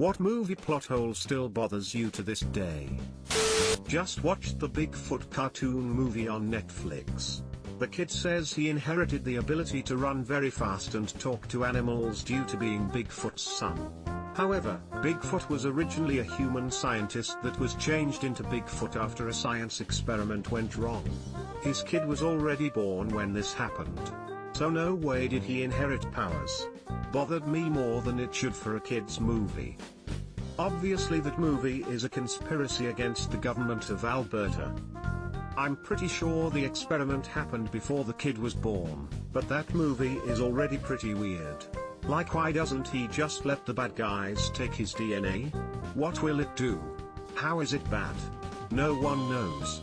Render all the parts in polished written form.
What movie plot hole still bothers you to this day? Just watched the Bigfoot cartoon movie on Netflix. The kid says he inherited the ability to run very fast and talk to animals due to being Bigfoot's son. However, Bigfoot was originally a human scientist that was changed into Bigfoot after a science experiment went wrong. His kid was already born when this happened. So no way did he inherit powers. Bothered me more than it should for a kid's movie. Obviously that movie is a conspiracy against the government of Alberta. I'm pretty sure the experiment happened before the kid was born, but that movie is already pretty weird. Like, why doesn't he just let the bad guys take his DNA? What will it do? How is it bad? No one knows.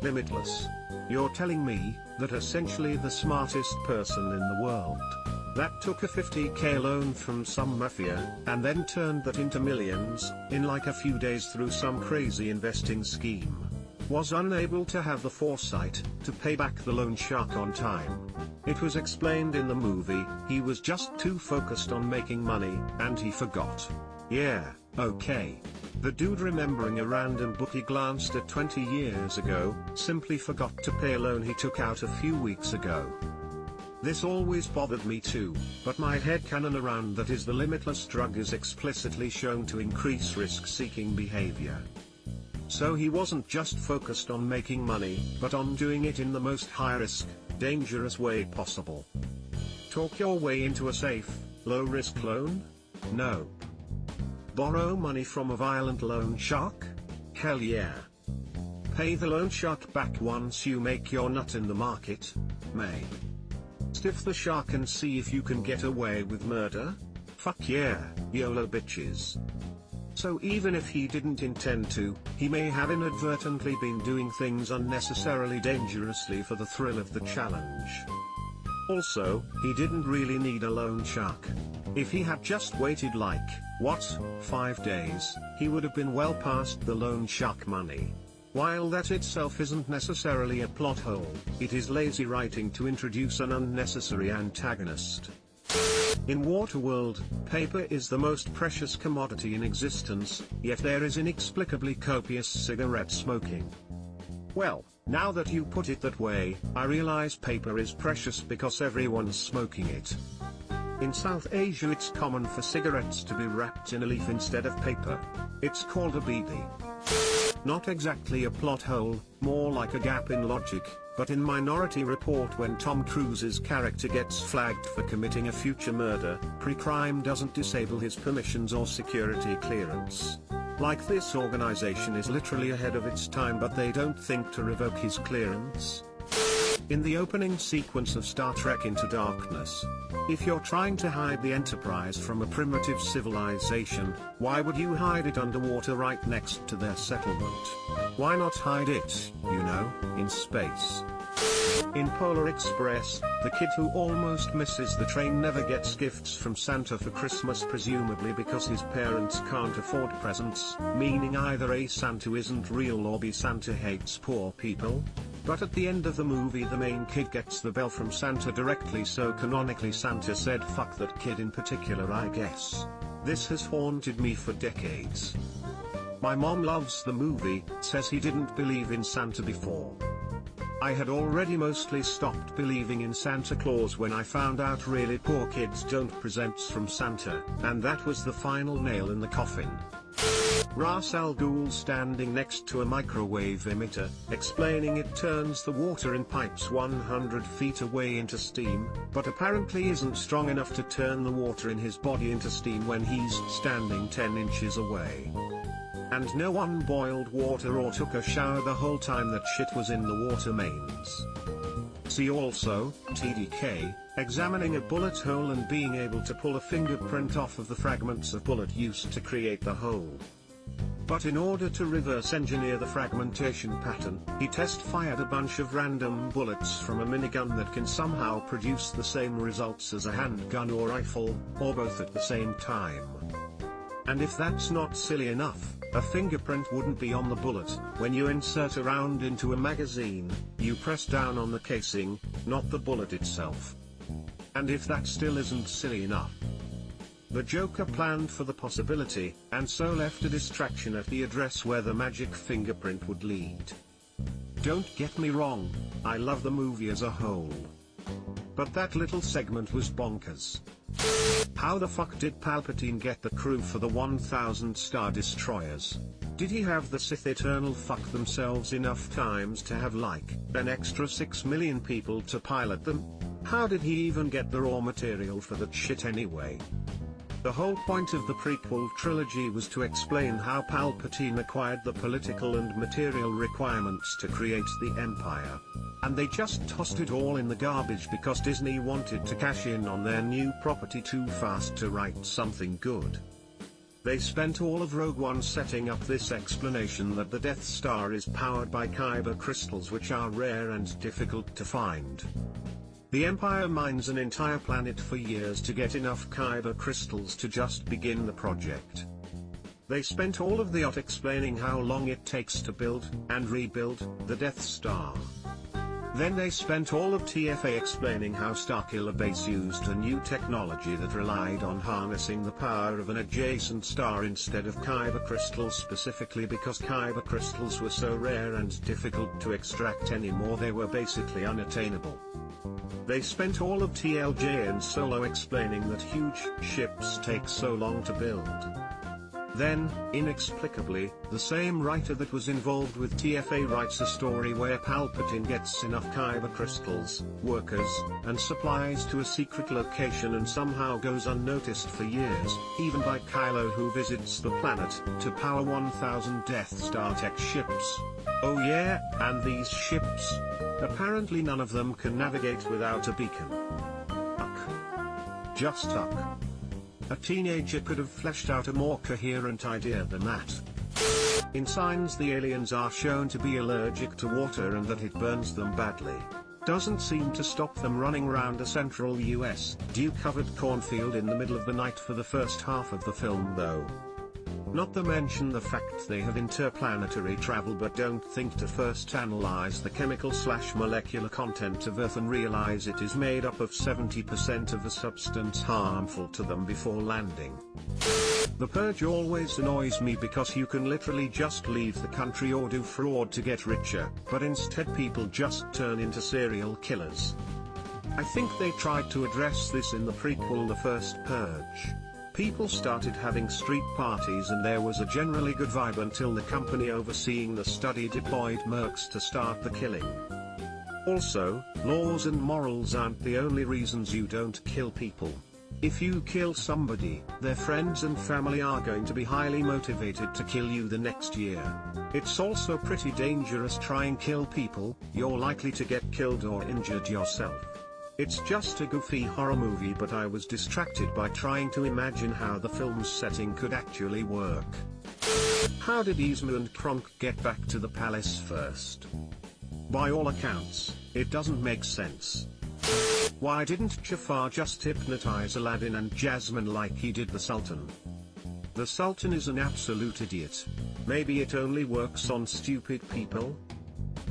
Limitless. You're telling me that essentially the smartest person in the world, that took a $50,000 loan from some mafia, and then turned that into millions, in like a few days through some crazy investing scheme, was unable to have the foresight to pay back the loan shark on time. It was explained in the movie, he was just too focused on making money, and he forgot. Yeah, okay. The dude remembering a random book he glanced at 20 years ago, simply forgot to pay a loan he took out a few weeks ago. This always bothered me too, but my headcanon around that is the limitless drug is explicitly shown to increase risk-seeking behavior. So he wasn't just focused on making money, but on doing it in the most high-risk, dangerous way possible. Talk your way into a safe, low-risk loan? Nope. Borrow money from a violent loan shark? Hell yeah. Pay the loan shark back once you make your nut in the market? May. Stiff the shark and see if you can get away with murder? Fuck yeah, YOLO bitches. So even if he didn't intend to, he may have inadvertently been doing things unnecessarily dangerously for the thrill of the challenge. Also, he didn't really need a loan shark. If he had just waited like, 5 days, he would have been well past the loan shark money. While that itself isn't necessarily a plot hole, it is lazy writing to introduce an unnecessary antagonist. In Waterworld, paper is the most precious commodity in existence, yet there is inexplicably copious cigarette smoking. Well, now that you put it that way, I realize paper is precious because everyone's smoking it. In South Asia it's common for cigarettes to be wrapped in a leaf instead of paper. It's called a bidi. Not exactly a plot hole, more like a gap in logic, but in Minority Report when Tom Cruise's character gets flagged for committing a future murder, pre-crime doesn't disable his permissions or security clearance. Like, this organization is literally ahead of its time, but they don't think to revoke his clearance. In the opening sequence of Star Trek Into Darkness, if you're trying to hide the Enterprise from a primitive civilization, why would you hide it underwater right next to their settlement? Why not hide it, you know, in space? In Polar Express, the kid who almost misses the train never gets gifts from Santa for Christmas, presumably because his parents can't afford presents, meaning either A, Santa isn't real, or B, Santa hates poor people. But at the end of the movie the main kid gets the bell from Santa directly, so canonically Santa said fuck that kid in particular, I guess. This has haunted me for decades. My mom loves the movie, says he didn't believe in Santa before. I had already mostly stopped believing in Santa Claus when I found out really poor kids don't presents from Santa, and that was the final nail in the coffin. Ra's al Ghul standing next to a microwave emitter, explaining it turns the water in pipes 100 feet away into steam, but apparently isn't strong enough to turn the water in his body into steam when he's standing 10 inches away. And no one boiled water or took a shower the whole time that shit was in the water mains. See also, TDK, examining a bullet hole and being able to pull a fingerprint off of the fragments of bullet used to create the hole. But in order to reverse engineer the fragmentation pattern, he test-fired a bunch of random bullets from a minigun that can somehow produce the same results as a handgun or rifle, or both at the same time. And if that's not silly enough, a fingerprint wouldn't be on the bullet. When you insert a round into a magazine, you press down on the casing, not the bullet itself. And if that still isn't silly enough, The Joker planned for the possibility, and so left a distraction at the address where the magic fingerprint would lead. Don't get me wrong, I love the movie as a whole. But that little segment was bonkers. How the fuck did Palpatine get the crew for the 1,000 Star Destroyers? Did he have the Sith Eternal fuck themselves enough times to have like, an extra 6 million people to pilot them? How did he even get the raw material for that shit anyway? The whole point of the prequel trilogy was to explain how Palpatine acquired the political and material requirements to create the Empire. And they just tossed it all in the garbage because Disney wanted to cash in on their new property too fast to write something good. They spent all of Rogue One setting up this explanation that the Death Star is powered by kyber crystals, which are rare and difficult to find. The Empire mines an entire planet for years to get enough kyber crystals to just begin the project. They spent all of the art explaining how long it takes to build and rebuild the Death Star. Then they spent all of TFA explaining how Starkiller Base used a new technology that relied on harnessing the power of an adjacent star instead of kyber crystals, specifically because kyber crystals were so rare and difficult to extract anymore they were basically unattainable. They spent all of TLJ and Solo explaining that huge ships take so long to build. Then, inexplicably, the same writer that was involved with TFA writes a story where Palpatine gets enough kyber crystals, workers, and supplies to a secret location and somehow goes unnoticed for years, even by Kylo, who visits the planet, to power 1,000 Death Star tech ships. Oh yeah, and these ships? Apparently none of them can navigate without a beacon. Uck. Just uck. A teenager could have fleshed out a more coherent idea than that. In Signs, the aliens are shown to be allergic to water and that it burns them badly. Doesn't seem to stop them running around a central US, dew-covered cornfield in the middle of the night for the first half of the film though. Not to mention the fact they have interplanetary travel but don't think to first analyze the chemical/molecular content of Earth and realize it is made up of 70% of a substance harmful to them before landing. The purge always annoys me because you can literally just leave the country or do fraud to get richer, but instead people just turn into serial killers. I think they tried to address this in the prequel The First Purge. People started having street parties and there was a generally good vibe until the company overseeing the study deployed mercs to start the killing. Also, laws and morals aren't the only reasons you don't kill people. If you kill somebody, their friends and family are going to be highly motivated to kill you the next year. It's also pretty dangerous try and kill people, you're likely to get killed or injured yourself. It's just a goofy horror movie, but I was distracted by trying to imagine how the film's setting could actually work. How did Yzma and Kronk get back to the palace first? By all accounts, it doesn't make sense. Why didn't Jafar just hypnotize Aladdin and Jasmine like he did the Sultan? The Sultan is an absolute idiot. Maybe it only works on stupid people?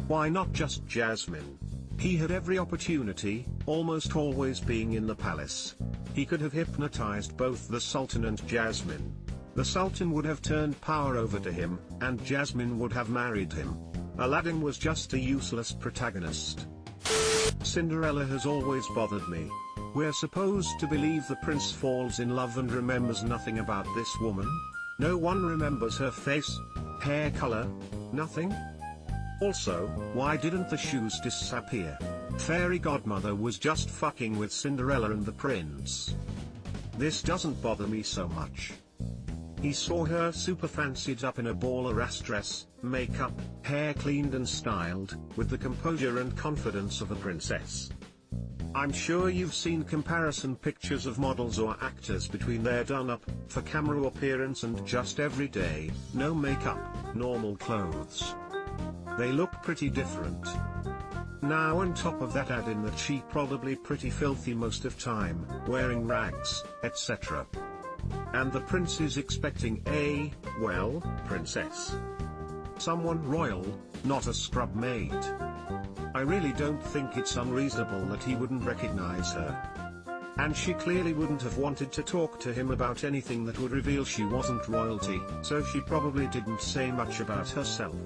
Why not just Jasmine? He had every opportunity, almost always being in the palace. He could have hypnotized both the Sultan and Jasmine. The Sultan would have turned power over to him, and Jasmine would have married him. Aladdin was just a useless protagonist. Cinderella has always bothered me. We're supposed to believe the prince falls in love and remembers nothing about this woman? No one remembers her face, hair color, nothing? Also, why didn't the shoes disappear? Fairy godmother was just fucking with Cinderella and the prince. This doesn't bother me so much. He saw her super fancied up in a ball-ass dress, makeup, hair cleaned and styled, with the composure and confidence of a princess. I'm sure you've seen comparison pictures of models or actors between their done-up, for camera appearance and just everyday, no makeup, normal clothes. They look pretty different. Now on top of that add in that she probably pretty filthy most of time, wearing rags, etc. And the prince is expecting a, well, princess. Someone royal, not a scrub maid. I really don't think it's unreasonable that he wouldn't recognize her. And she clearly wouldn't have wanted to talk to him about anything that would reveal she wasn't royalty, so she probably didn't say much about herself.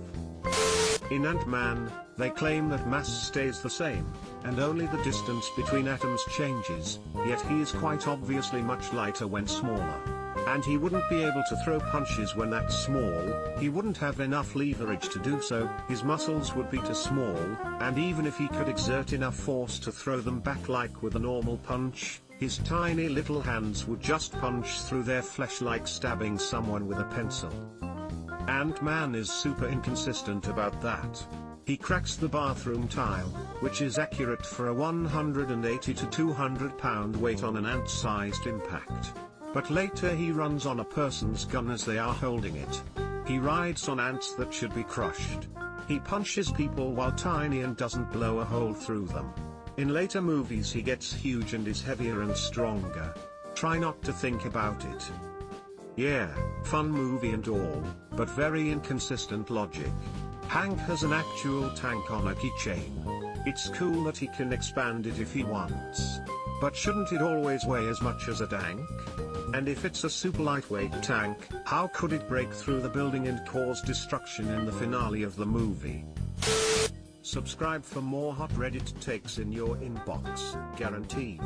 In Ant-Man, they claim that mass stays the same, and only the distance between atoms changes, yet he is quite obviously much lighter when smaller. And he wouldn't be able to throw punches when that small, he wouldn't have enough leverage to do so, his muscles would be too small, and even if he could exert enough force to throw them back like with a normal punch, his tiny little hands would just punch through their flesh like stabbing someone with a pencil. Ant-Man is super inconsistent about that. He cracks the bathroom tile, which is accurate for a 180 to 200 pound weight on an ant-sized impact. But later he runs on a person's gun as they are holding it. He rides on ants that should be crushed. He punches people while tiny and doesn't blow a hole through them. In later movies he gets huge and is heavier and stronger. Try not to think about it. Yeah, fun movie and all, but very inconsistent logic. Hank has an actual tank on a keychain. It's cool that he can expand it if he wants. But shouldn't it always weigh as much as a tank? And if it's a super lightweight tank, how could it break through the building and cause destruction in the finale of the movie? Subscribe for more hot Reddit takes in your inbox, guaranteed.